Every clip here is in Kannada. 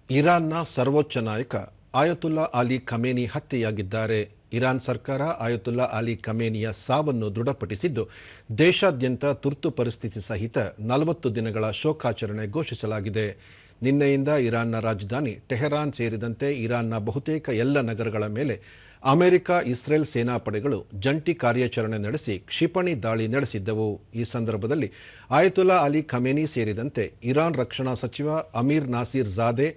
ಇರಾನ್ನ ಸರ್ವೋಚ್ಚ ನಾಯಕ ಆಯತುಲ್ಲಾ ಅಲಿ ಖಮೇನಿ ಹತ್ಯೆಯಾಗಿದ್ದಾರೆ. ಇರಾನ್ ಸರ್ಕಾರ ಆಯತುಲ್ಲಾ ಅಲಿ ಖಮೇನಿಯ ಸಾವನ್ನು ದೃಢಪಡಿಸಿದ್ದು, ದೇಶಾದ್ಯಂತ ತುರ್ತು ಪರಿಸ್ಥಿತಿ ಸಹಿತ 40 ದಿನಗಳ ಶೋಕಾಚರಣೆ ಘೋಷಿಸಲಾಗಿದೆ. ನಿನ್ನೆಯಿಂದ ಇರಾನ್ನ ರಾಜಧಾನಿ ಟೆಹರಾನ್ ಸೇರಿದಂತೆ ಇರಾನ್ನ ಬಹುತೇಕ ಎಲ್ಲ ನಗರಗಳ ಮೇಲೆ ಅಮೆರಿಕ, ಇಸ್ರೇಲ್ ಸೇನಾಪಡೆಗಳು ಜಂಟಿ ಕಾರ್ಯಾಚರಣೆ ನಡೆಸಿ ಕ್ಷಿಪಣಿ ದಾಳಿ ನಡೆಸಿದ್ದವು. ಈ ಸಂದರ್ಭದಲ್ಲಿ ಆಯತುಲ್ಲಾ ಅಲಿ ಖಮೇನಿ ಸೇರಿದಂತೆ ಇರಾನ್ ರಕ್ಷಣಾ ಸಚಿವ Amir Nasirzadeh,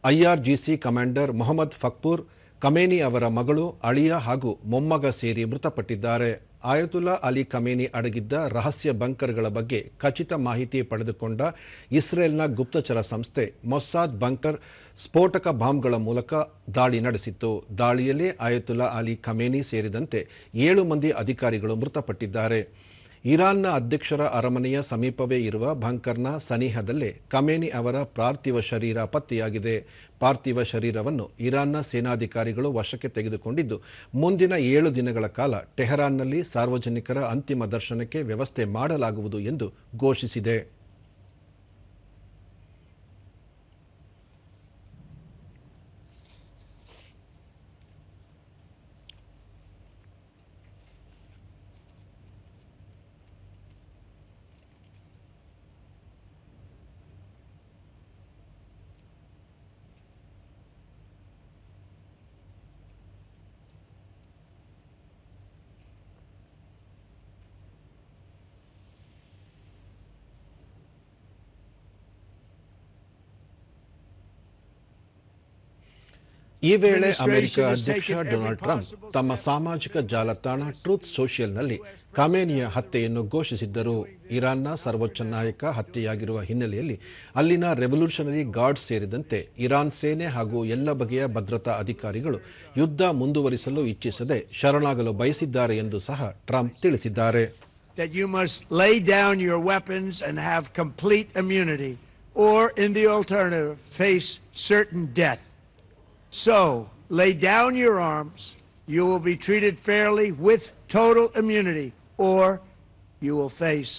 IRGC commander Mohammad Pakpour, Khamenei ಅವರ ಮಗಳು, ಅಳಿಯ ಹಾಗೂ ಮೊಮ್ಮಗ ಸೇರಿ ಮೃತಪಟ್ಟಿದ್ದಾರೆ. ಆಯತುಲ್ಲಾ ಅಲಿ ಖಮೇನಿ ಅಡಗಿದ್ದ ರಹಸ್ಯ ಬಂಕರ್ಗಳ ಬಗ್ಗೆ ಖಚಿತ ಮಾಹಿತಿ ಪಡೆದುಕೊಂಡ ಇಸ್ರೇಲ್ನ ಗುಪ್ತಚರ ಸಂಸ್ಥೆ ಮೊಸ್ಸಾದ್ ಬಂಕರ್ ಸ್ಫೋಟಕ ಬಾಂಬ್ಗಳ ಮೂಲಕ ದಾಳಿ ನಡೆಸಿತ್ತು. ದಾಳಿಯಲ್ಲಿ ಆಯತುಲ್ಲಾ ಅಲಿ ಖಮೇನಿ ಸೇರಿದಂತೆ 7 ಮಂದಿ ಅಧಿಕಾರಿಗಳು ಮೃತಪಟ್ಟಿದ್ದಾರೆ. ಇರಾನ್ನ ಅಧ್ಯಕ್ಷರ ಅರಮನೆಯ ಸಮೀಪವೇ ಇರುವ ಬಂಕರ್ನ ಸನಿಹದಲ್ಲೇ ಖಮೇನಿ ಅವರ ಪಾರ್ಥಿವ ಶರೀರ ಪತ್ತೆಯಾಗಿದೆ. ಪಾರ್ಥಿವ ಶರೀರವನ್ನು ಇರಾನ್ನ ಸೇನಾಧಿಕಾರಿಗಳು ವಶಕ್ಕೆ ತೆಗೆದುಕೊಂಡಿದ್ದು, ಮುಂದಿನ 7 ದಿನಗಳ ಕಾಲ ಟೆಹರಾನ್ನಲ್ಲಿ ಸಾರ್ವಜನಿಕರ ಅಂತಿಮ ದರ್ಶನಕ್ಕೆ ವ್ಯವಸ್ಥೆ ಮಾಡಲಾಗುವುದು ಎಂದು ಘೋಷಿಸಿದೆ. ಈ ವೇಳೆ ಅಮೆರಿಕ ಅಧ್ಯಕ್ಷ ಡೊನಾಲ್ಡ್ ಟ್ರಂಪ್ ತಮ್ಮ ಸಾಮಾಜಿಕ ಜಾಲತಾಣ ಟ್ರೂತ್ ಸೋಷಿಯಲ್ನಲ್ಲಿ ಖಮೇನಿಯ ಹತ್ಯೆಯನ್ನು ಘೋಷಿಸಿದ್ದರು. ಇರಾನ್ನ ಸರ್ವೋಚ್ಚ ನಾಯಕ ಹತ್ಯೆಯಾಗಿರುವ ಹಿನ್ನೆಲೆಯಲ್ಲಿ ಅಲ್ಲಿನ ರೆವಲ್ಯೂಷನರಿ ಗಾರ್ಡ್ಸ್ ಸೇರಿದಂತೆ ಇರಾನ್ ಸೇನೆ ಹಾಗೂ ಎಲ್ಲ ಬಗೆಯ ಭದ್ರತಾ ಅಧಿಕಾರಿಗಳು ಯುದ್ಧ ಮುಂದುವರಿಸಲು ಇಚ್ಛಿಸದೆ ಶರಣಾಗಲು ಬಯಸಿದ್ದಾರೆ ಎಂದು ಸಹ ಟ್ರಂಪ್ ತಿಳಿಸಿದ್ದಾರೆ. That you must lay down your weapons and have complete immunity, or in the alternative, face certain death. So, lay down your arms, you will be treated fairly with total immunity, or you will face